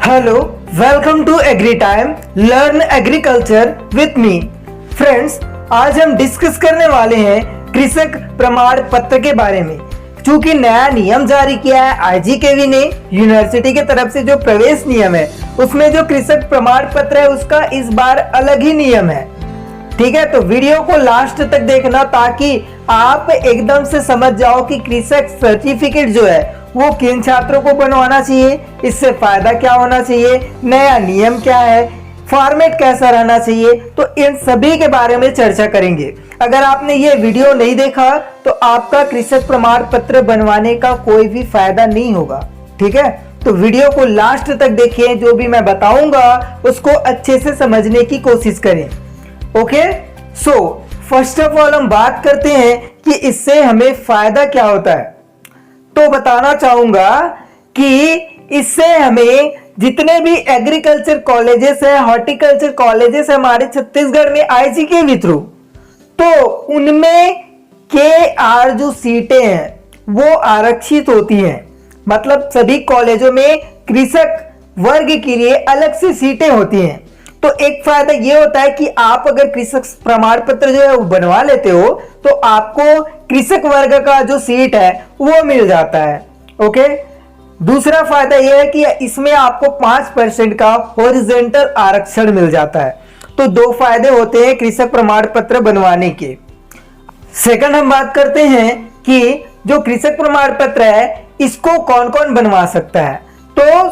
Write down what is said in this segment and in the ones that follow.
Hello, welcome to agri time, learn agriculture with me. Friends, आज हम discuss करने वाले हैं कृषक प्रमाण पत्र के बारे में। चूंकि नया नियम जारी किया है आईजीकेवी ने, यूनिवर्सिटी की तरफ से जो प्रवेश नियम है उसमें जो कृषक प्रमाण पत्र है उसका इस बार अलग ही नियम है। ठीक है, तो वीडियो को लास्ट तक देखना ताकि आप एकदम से समझ जाओ कि कृषक सर्टिफिकेट जो है वो किन छात्रों को बनवाना चाहिए, इससे फायदा क्या होना चाहिए, नया नियम क्या है, फॉर्मेट कैसा रहना चाहिए, तो इन सभी के बारे में चर्चा करेंगे। अगर आपने ये वीडियो नहीं देखा तो आपका कृषक प्रमाण पत्र बनवाने का कोई भी फायदा नहीं होगा। ठीक है, तो वीडियो को लास्ट तक देखिए, जो भी मैं बताऊंगा उसको अच्छे से समझने की कोशिश करें। Okay, so first of all हम बात करते हैं कि इससे हमें फायदा क्या होता है। तो बताना चाहूंगा कि इससे हमें जितने भी एग्रीकल्चर कॉलेजेस है, हॉर्टिकल्चर कॉलेजेस है हमारे छत्तीसगढ़ में आईजीकेवी थ्रू, तो उनमें के जो सीटें हैं वो आरक्षित होती हैं। मतलब सभी कॉलेजों में कृषक वर्ग के लिए अलग से सीटें होती हैं। तो एक फायदा ये होता है कि आप अगर कृषक प्रमाण पत्र जो है वो बनवा लेते हो तो आपको कृषक वर्ग का जो सीट है वो मिल जाता है। ओके, दूसरा फायदा यह है कि इसमें आपको 5% का हॉरिजॉन्टल आरक्षण मिल जाता है। तो दो फायदे होते हैं कृषक प्रमाण पत्र बनवाने के। सेकंड हम बात करते हैं कि जो कृषक प्रमाण पत्र है इसको कौन कौन बनवा सकता है। तो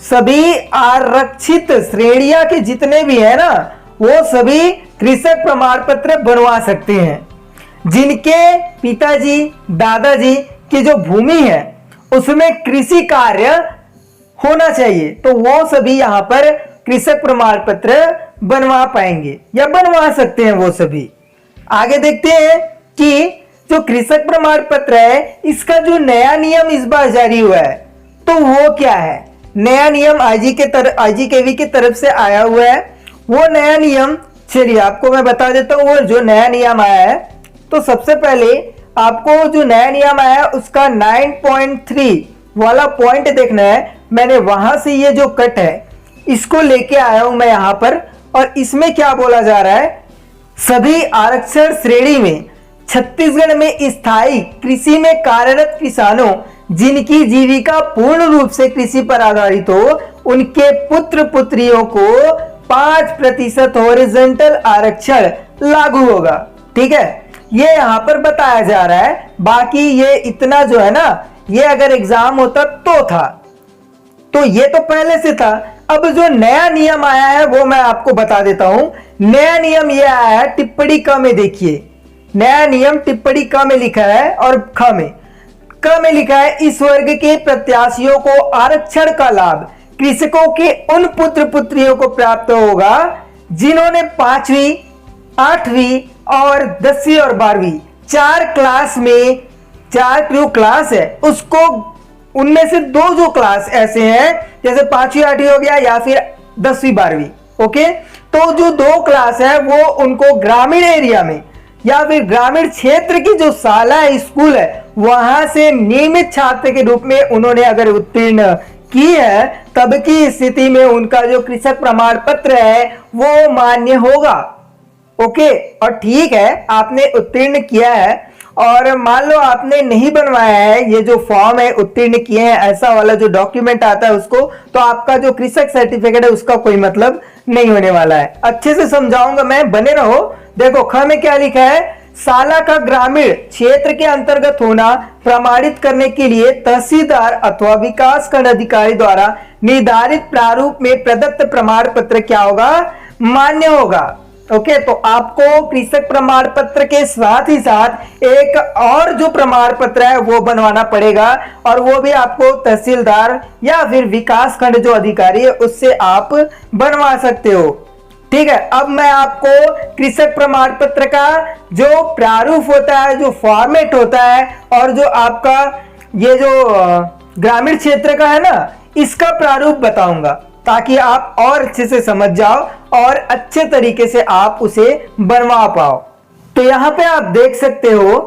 सभी आरक्षित श्रेणियां के जितने भी है ना, वो सभी कृषक प्रमाण पत्र बनवा सकते हैं। जिनके पिताजी दादाजी की जो भूमि है उसमें कृषि कार्य होना चाहिए, तो वो सभी यहां पर कृषक प्रमाण पत्र बनवा पाएंगे या बनवा सकते हैं वो सभी। आगे देखते हैं कि जो कृषक प्रमाण पत्र है इसका जो नया नियम इस बार जारी हुआ है तो वो क्या है। नया नियम आईजीकेवी की तरफ से आया हुआ है। वो नया नियम चलिए आपको मैं बता देता हूँ। वो जो नया नियम आया है, तो सबसे पहले आपको जो नया नियम आया है उसका 9.3 वाला पॉइंट देखना है। मैंने वहां से ये जो कट है इसको लेके आया हूं मैं यहां पर, और इसमें क्या बोला जा रहा है, सभी आरक्षण श्रेणी में छत्तीसगढ़ में स्थायी कृषि में कार्यरत किसानों जिनकी जीविका पूर्ण रूप से कृषि पर आधारित हो, उनके पुत्र पुत्रियों को 5% हॉरिजॉन्टल आरक्षण लागू होगा। ठीक है, ये यहां पर बताया जा रहा है। बाकी ये इतना जो है ना, ये अगर एग्जाम होता तो था, तो ये तो पहले से था। अब जो नया नियम आया है वो मैं आपको बता देता हूं। नया नियम ये आया है टिप्पणी क में, देखिए नया नियम टिप्पणी क में लिखा है और क में लिखा है, इस वर्ग के प्रत्याशियों को आरक्षण का लाभ कृषकों के उन पुत्र पुत्रियों को प्राप्त होगा जिन्होंने 5वीं, 8वीं और 10वीं और 12वीं 4 क्लास में, 4 जो क्लास है उसको, उनमें से 2 जो क्लास ऐसे हैं जैसे 5वीं 8वीं हो गया या फिर 10वीं 12वीं। ओके, तो जो 2 क्लास है वो उनको ग्रामीण एरिया में या फिर ग्रामीण क्षेत्र की जो शाला स्कूल है वहां से नियमित छात्र के रूप में उन्होंने अगर उत्तीर्ण की है, तब की स्थिति में उनका जो कृषक प्रमाण पत्र है वो मान्य होगा। ओके, और ठीक है आपने उत्तीर्ण किया है और मान लो आपने नहीं बनवाया है, ये जो फॉर्म है उत्तीर्ण किए हैं ऐसा वाला जो डॉक्यूमेंट आता है उसको, तो आपका जो कृषक सर्टिफिकेट है उसका कोई मतलब नहीं होने वाला है। अच्छे से समझाऊंगा मैं, बने रहो। देखो ख में क्या लिखा है, शाला का ग्रामीण क्षेत्र के अंतर्गत होना प्रमाणित करने के लिए तहसीलदार अथवा विकास खंड अधिकारी द्वारा निर्धारित प्रारूप में प्रदत्त प्रमाण पत्र क्या होगा, मान्य होगा। ओके, तो आपको कृषक प्रमाण पत्र के साथ ही साथ एक और जो प्रमाण पत्र है वो बनवाना पड़ेगा, और वो भी आपको तहसीलदार या फिर विकास खंड जो अधिकारी है उससे आप बनवा सकते हो। ठीक है, अब मैं आपको कृषक प्रमाण पत्र का जो प्रारूप होता है, जो फॉर्मेट होता है, और जो आपका ये जो ग्रामीण क्षेत्र का है ना, इसका प्रारूप बताऊंगा ताकि आप और अच्छे से समझ जाओ और अच्छे तरीके से आप उसे बनवा पाओ। तो यहां पे आप देख सकते हो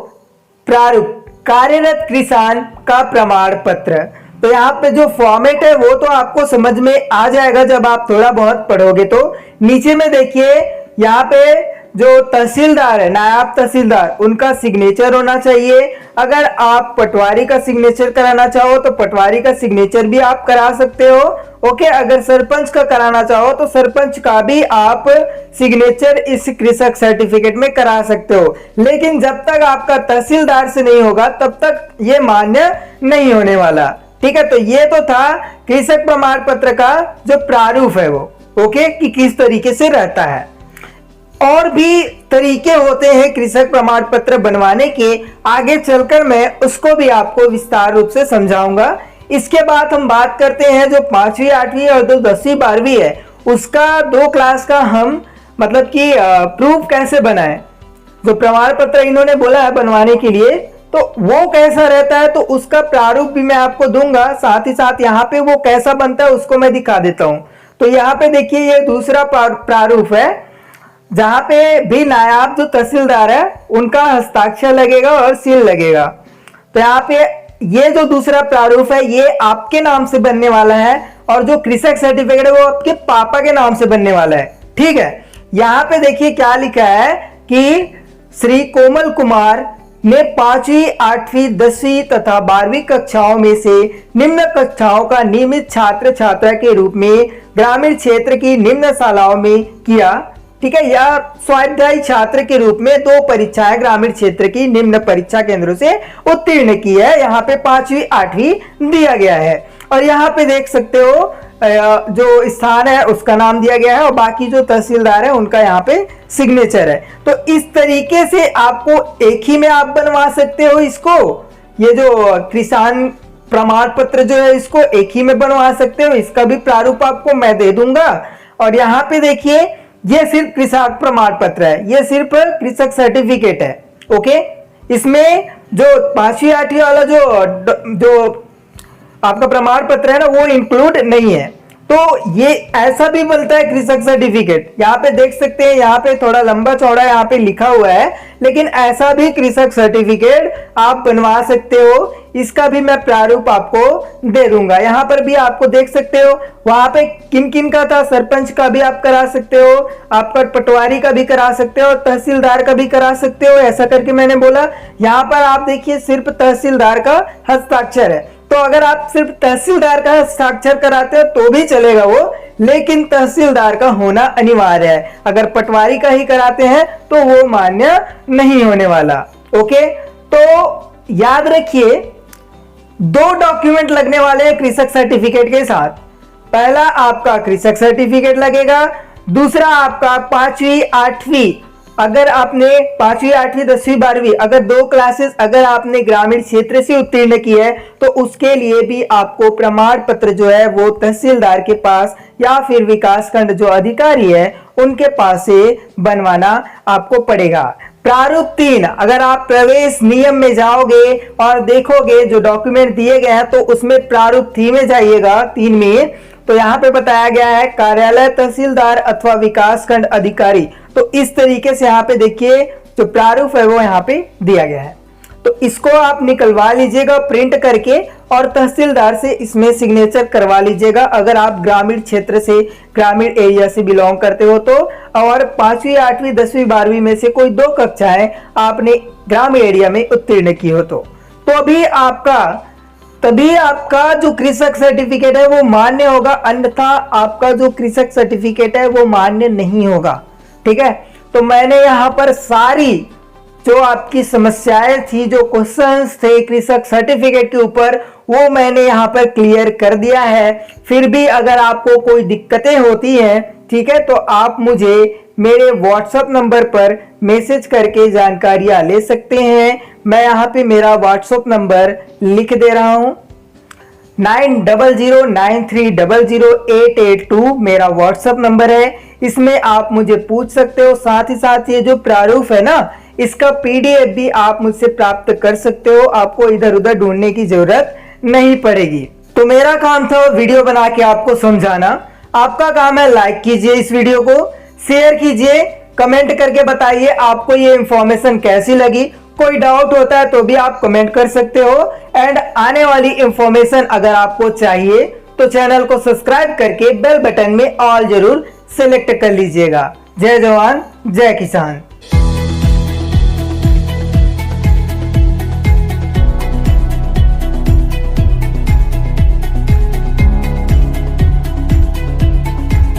प्रारूप, कार्यरत किसान का प्रमाण पत्र। तो यहाँ पे जो फॉर्मेट है वो तो आपको समझ में आ जाएगा जब आप थोड़ा बहुत पढ़ोगे। तो नीचे में देखिए यहाँ पे जो तहसीलदार है, नायब तहसीलदार, उनका सिग्नेचर होना चाहिए। अगर आप पटवारी का सिग्नेचर कराना चाहो तो पटवारी का सिग्नेचर भी आप करा सकते हो। ओके, अगर सरपंच का कराना चाहो तो सरपंच का भी आप सिग्नेचर इस कृषक सर्टिफिकेट में करा सकते हो। लेकिन जब तक आपका तहसीलदार से नहीं होगा तब तक ये मान्य नहीं होने वाला। ठीक है, तो ये तो था कृषक प्रमाण पत्र का जो प्रारूप है वो, ओके, कि किस तरीके से रहता है। और भी तरीके होते हैं कृषक प्रमाण पत्र बनवाने के, आगे चलकर मैं उसको भी आपको विस्तार रूप से समझाऊंगा। इसके बाद हम बात करते हैं जो 5वीं 8वीं और जो 10वीं 12वीं है उसका 2 क्लास का हम मतलब कि प्रूफ कैसे बनाएं। जो प्रमाण पत्र इन्होंने बोला है बनवाने के लिए तो वो कैसा रहता है तो उसका प्रारूप भी मैं आपको दूंगा। साथ ही साथ यहाँ पे वो कैसा बनता है उसको मैं दिखा देता हूँ। तो यहाँ पे देखिए ये दूसरा प्रारूप है जहां पे भी नायब जो तहसीलदार है उनका हस्ताक्षर लगेगा और सील लगेगा। तो यहाँ पे ये जो दूसरा प्रारूप है ये आपके नाम से बनने वाला है और जो कृषक सर्टिफिकेट है वो आपके पापा के नाम से बनने वाला है। ठीक है, यहाँ पे देखिए क्या लिखा है कि श्री कोमल कुमार ने 5वीं 8वीं 10वीं तथा 12वीं कक्षाओं में से निम्न कक्षाओं का नियमित छात्र छात्रा के रूप में ग्रामीण क्षेत्र की निम्न शालाओं में किया। ठीक है, या स्वाध्यायी छात्र के रूप में 2 परीक्षाएं ग्रामीण क्षेत्र की निम्न परीक्षा केंद्रों से उत्तीर्ण की है। यहाँ पे 5वीं 8वीं दिया गया है और यहाँ पे देख सकते हो जो स्थान है उसका नाम दिया गया है और बाकी जो तहसीलदार है उनका यहाँ पे सिग्नेचर है। तो इस तरीके से आपको एक ही में आप बनवा सकते हो इसको। ये जो किसान प्रमाण पत्र जो है इसको एक ही में बनवा सकते हो। इसका भी प्रारूप आपको मैं दे दूंगा। और यहाँ पे देखिए ये सिर्फ कृषक प्रमाण पत्र है, ये सिर्फ कृषक सर्टिफिकेट है। ओके, इसमें जो 5वीं 8वीं वाला जो आपका प्रमाण पत्र है ना वो इंक्लूड नहीं है। तो ये ऐसा भी बनता है कृषक सर्टिफिकेट। यहाँ पे देख सकते हैं, यहाँ पे थोड़ा लंबा चौड़ा यहाँ पे लिखा हुआ है, लेकिन ऐसा भी कृषक सर्टिफिकेट आप बनवा सकते हो। इसका भी मैं प्रारूप आपको दे दूंगा। यहाँ पर भी आपको देख सकते हो वहां पे किन किन का था, सरपंच का भी आप करा सकते हो, आपका पटवारी का भी करा सकते हो, तहसीलदार का भी करा सकते हो, ऐसा करके मैंने बोला। यहाँ पर आप देखिए सिर्फ तहसीलदार का हस्ताक्षर है। तो अगर आप सिर्फ तहसीलदार का हस्ताक्षर कराते हो तो भी चलेगा वो, लेकिन तहसीलदार का होना अनिवार्य है। अगर पटवारी का ही कराते हैं तो वो मान्य नहीं होने वाला। ओके, तो याद रखिए 2 डॉक्यूमेंट लगने वाले हैं कृषक सर्टिफिकेट के साथ। पहला आपका कृषक सर्टिफिकेट लगेगा, दूसरा आपका 5वीं 8वीं, अगर आपने 5वीं 8वीं 10वीं 12वीं अगर 2 क्लासेस अगर आपने ग्रामीण क्षेत्र से उत्तीर्ण की है तो उसके लिए भी आपको प्रमाण पत्र जो है वो तहसीलदार के पास या फिर विकासखंड जो अधिकारी है उनके पास से बनवाना आपको पड़ेगा। प्रारूप 3, अगर आप प्रवेश नियम में जाओगे और देखोगे जो डॉक्यूमेंट दिए गए हैं तो उसमें प्रारूप 3 में जाइएगा, 3 में, तो यहाँ पे बताया गया है कार्यालय तहसीलदार अथवा विकासखंड अधिकारी। तो इस तरीके से यहाँ पे देखिए जो प्रारूप है वो यहाँ पे दिया गया है। तो इसको आप निकलवा लीजिएगा प्रिंट करके और तहसीलदार से इसमें सिग्नेचर करवा लीजिएगा अगर आप ग्रामीण क्षेत्र से, ग्रामीण एरिया से बिलोंग करते हो तो। और 5वीं 8वीं 10वीं 12वीं में से कोई 2 कक्षाएं आपने ग्रामीण एरिया में उत्तीर्ण की हो तो तभी आपका जो कृषक सर्टिफिकेट है वो मान्य होगा, अन्यथा आपका जो कृषक सर्टिफिकेट है वो मान्य नहीं होगा। ठीक है, तो मैंने यहाँ पर सारी जो आपकी समस्याएं थी, जो क्वेश्चंस थे कृषक सर्टिफिकेट के ऊपर, वो मैंने यहाँ पर क्लियर कर दिया है। फिर भी अगर आपको कोई दिक्कतें होती हैं, ठीक है, तो आप मुझे मेरे व्हाट्सएप नंबर पर मैसेज करके जानकारियां ले सकते हैं। मैं यहाँ पे मेरा व्हाट्सएप नंबर लिख दे रहा हूँ, 9009300882 मेरा व्हाट्सएप नंबर है। इसमें आप मुझे पूछ सकते हो। साथ ही साथ ये जो प्रारूप है ना, इसका पीडीएफ भी आप मुझसे प्राप्त कर सकते हो, आपको इधर उधर ढूंढने की जरूरत नहीं पड़ेगी। तो मेरा काम था वीडियो बना के आपको समझाना, आपका काम है लाइक कीजिए इस वीडियो को, शेयर कीजिए, कमेंट करके बताइए आपको ये इंफॉर्मेशन कैसी लगी। कोई डाउट होता है तो भी आप कमेंट कर सकते हो। एंड आने वाली इंफॉर्मेशन अगर आपको चाहिए तो चैनल को सब्सक्राइब करके बेल बटन में ऑल जरूर सेलेक्ट कर लीजिएगा। जय जवान जय किसान।